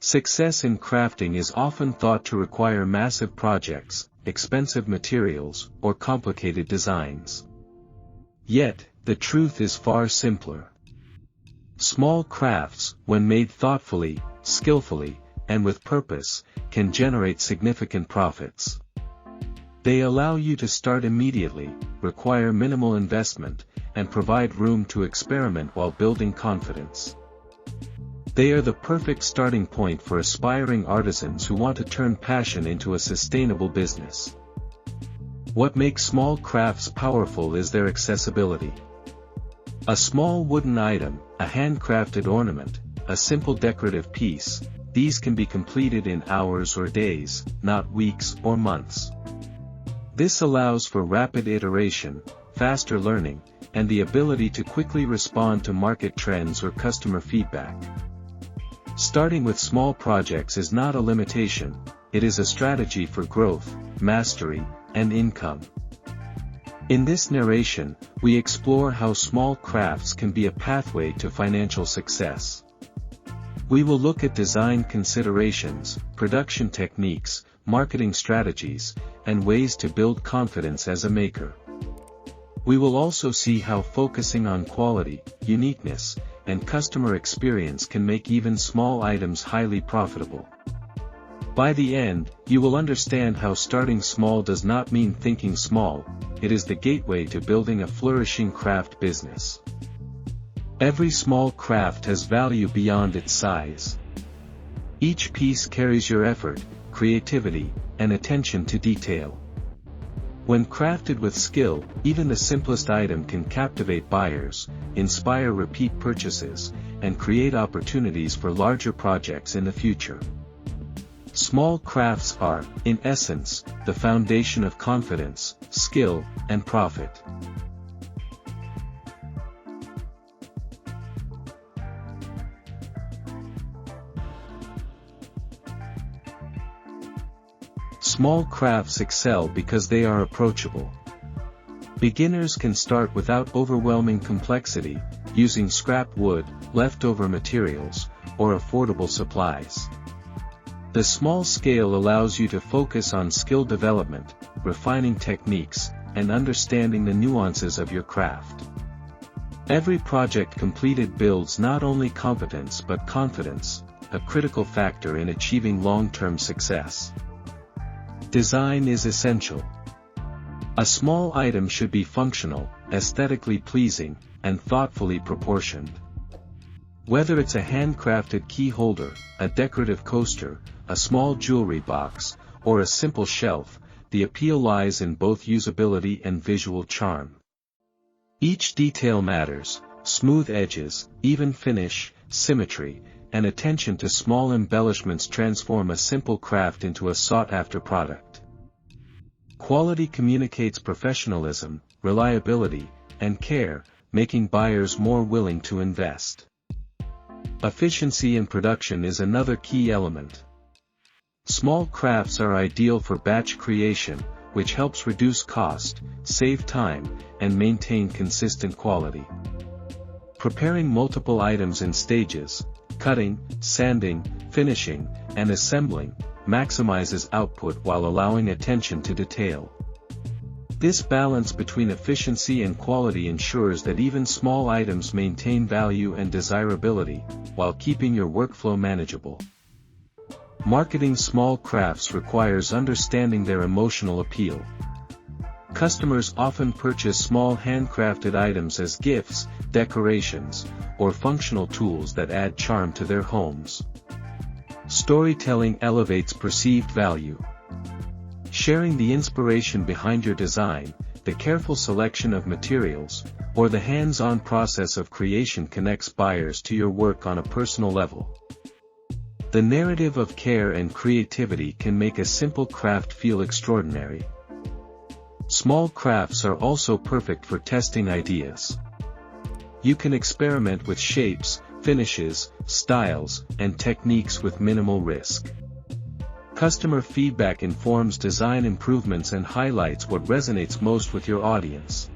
Success in crafting is often thought to require massive projects, expensive materials, or complicated designs. Yet, the truth is far simpler. Small crafts, when made thoughtfully, skillfully, and with purpose, can generate significant profits. They allow you to start immediately, require minimal investment, and provide room to experiment while building confidence. They are the perfect starting point for aspiring artisans who want to turn passion into a sustainable business. What makes small crafts powerful is their accessibility. A small wooden item, a handcrafted ornament, a simple decorative piece, these can be completed in hours or days, not weeks or months. This allows for rapid iteration, faster learning, and the ability to quickly respond to market trends or customer feedback. Starting with small projects is not a limitation, it is a strategy for growth, mastery, and income. In this narration, we explore how small crafts can be a pathway to financial success. We will look at design considerations, production techniques, marketing strategies, and ways to build confidence as a maker. We will also see how focusing on quality, uniqueness, and customer experience can make even small items highly profitable. By the end, you will understand how starting small does not mean thinking small, it is the gateway to building a flourishing craft business. Every small craft has value beyond its size. Each piece carries your effort, creativity, and attention to detail. When crafted with skill, even the simplest item can captivate buyers, inspire repeat purchases, and create opportunities for larger projects in the future. Small crafts are, in essence, the foundation of confidence, skill, and profit. Small crafts excel because they are approachable. Beginners can start without overwhelming complexity, using scrap wood, leftover materials, or affordable supplies. The small scale allows you to focus on skill development, refining techniques, and understanding the nuances of your craft. Every project completed builds not only competence but confidence, a critical factor in achieving long-term success. Design is essential. A small item should be functional, aesthetically pleasing, and thoughtfully proportioned. Whether it's a handcrafted key holder, a decorative coaster, a small jewelry box, or a simple shelf, the appeal lies in both usability and visual charm. Each detail matters: smooth edges, even finish, symmetry, and attention to small embellishments transform a simple craft into a sought-after product. Quality communicates professionalism, reliability, and care, making buyers more willing to invest. Efficiency in production is another key element. Small crafts are ideal for batch creation, which helps reduce cost, save time, and maintain consistent quality. Preparing multiple items in stages, cutting, sanding, finishing, and assembling, maximizes output while allowing attention to detail. This balance between efficiency and quality ensures that even small items maintain value and desirability, while keeping your workflow manageable. Marketing small crafts requires understanding their emotional appeal. Customers often purchase small handcrafted items as gifts, decorations, or functional tools that add charm to their homes. Storytelling elevates perceived value. Sharing the inspiration behind your design, the careful selection of materials, or the hands-on process of creation connects buyers to your work on a personal level. The narrative of care and creativity can make a simple craft feel extraordinary. Small crafts are also perfect for testing ideas. You can experiment with shapes, finishes, styles, and techniques with minimal risk. Customer feedback informs design improvements and highlights what resonates most with your audience.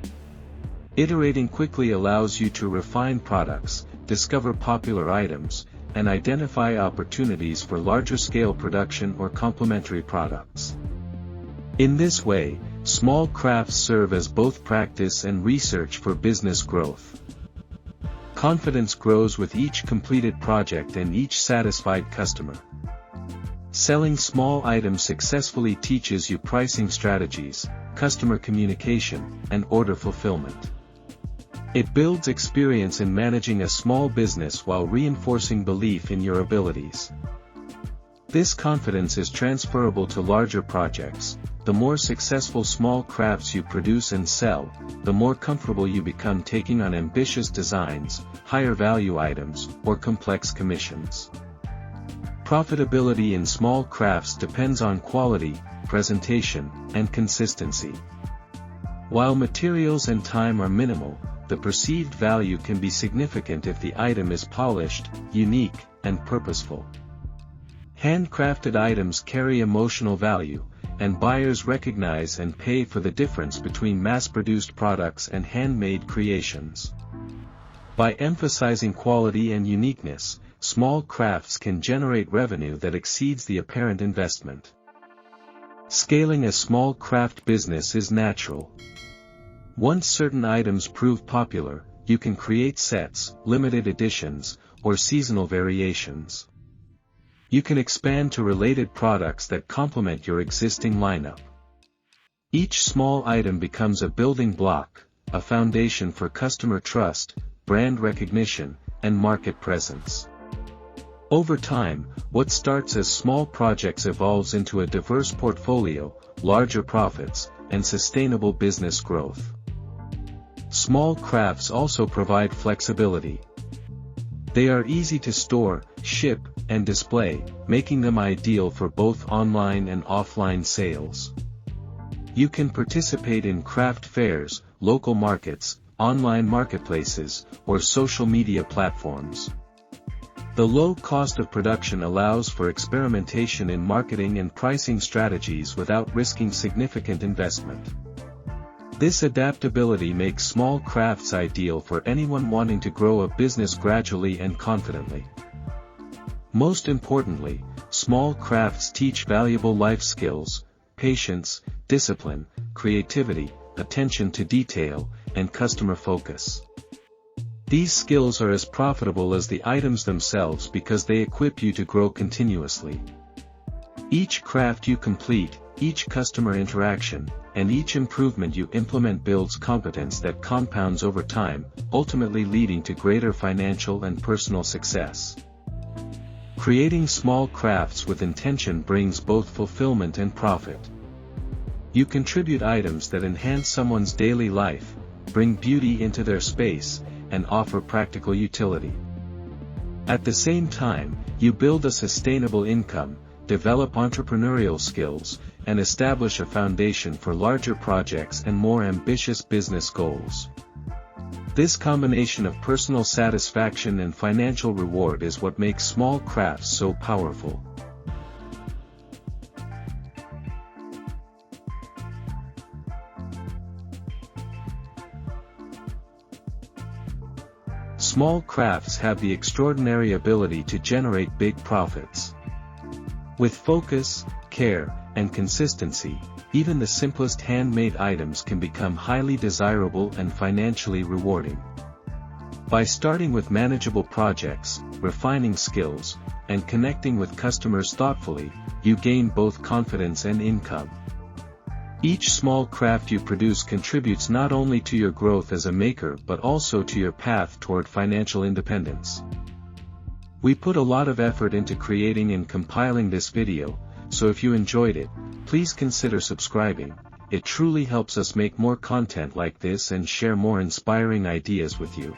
Iterating quickly allows you to refine products, discover popular items, and identify opportunities for larger-scale production or complementary products. In this way, small crafts serve as both practice and research for business growth. Confidence grows with each completed project and each satisfied customer. Selling small items successfully teaches you pricing strategies, customer communication, and order fulfillment. It builds experience in managing a small business while reinforcing belief in your abilities. This confidence is transferable to larger projects. The more successful small crafts you produce and sell, the more comfortable you become taking on ambitious designs, higher value items, or complex commissions. Profitability in small crafts depends on quality, presentation, and consistency. While materials and time are minimal, the perceived value can be significant if the item is polished, unique, and purposeful. Handcrafted items carry emotional value, and buyers recognize and pay for the difference between mass-produced products and handmade creations. By emphasizing quality and uniqueness, small crafts can generate revenue that exceeds the apparent investment. Scaling a small craft business is natural. Once certain items prove popular, you can create sets, limited editions, or seasonal variations. You can expand to related products that complement your existing lineup. Each small item becomes a building block, a foundation for customer trust, brand recognition, and market presence. Over time, what starts as small projects evolves into a diverse portfolio, larger profits, and sustainable business growth. Small crafts also provide flexibility. They are easy to store, ship, and display, making them ideal for both online and offline sales. You can participate in craft fairs, local markets, online marketplaces, or social media platforms. The low cost of production allows for experimentation in marketing and pricing strategies without risking significant investment. This adaptability makes small crafts ideal for anyone wanting to grow a business gradually and confidently. Most importantly, small crafts teach valuable life skills, patience, discipline, creativity, attention to detail, and customer focus. These skills are as profitable as the items themselves because they equip you to grow continuously. Each craft you complete, each customer interaction, and each improvement you implement builds competence that compounds over time, ultimately leading to greater financial and personal success. Creating small crafts with intention brings both fulfillment and profit. You contribute items that enhance someone's daily life, bring beauty into their space, and offer practical utility. At the same time, you build a sustainable income, develop entrepreneurial skills, and establish a foundation for larger projects and more ambitious business goals. This combination of personal satisfaction and financial reward is what makes small crafts so powerful. Small crafts have the extraordinary ability to generate big profits. With focus, care, and consistency, even the simplest handmade items can become highly desirable and financially rewarding. By starting with manageable projects, refining skills, and connecting with customers thoughtfully, you gain both confidence and income. Each small craft you produce contributes not only to your growth as a maker but also to your path toward financial independence. We put a lot of effort into creating and compiling this video, so if you enjoyed it, please consider subscribing. It truly helps us make more content like this and share more inspiring ideas with you.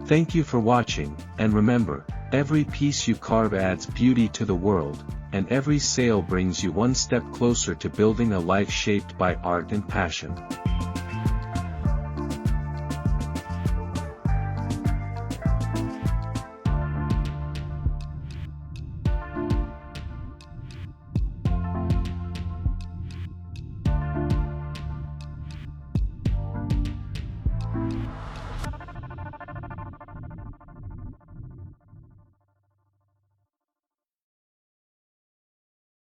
Thank you for watching, and remember, every piece you carve adds beauty to the world, and every sale brings you one step closer to building a life shaped by art and passion.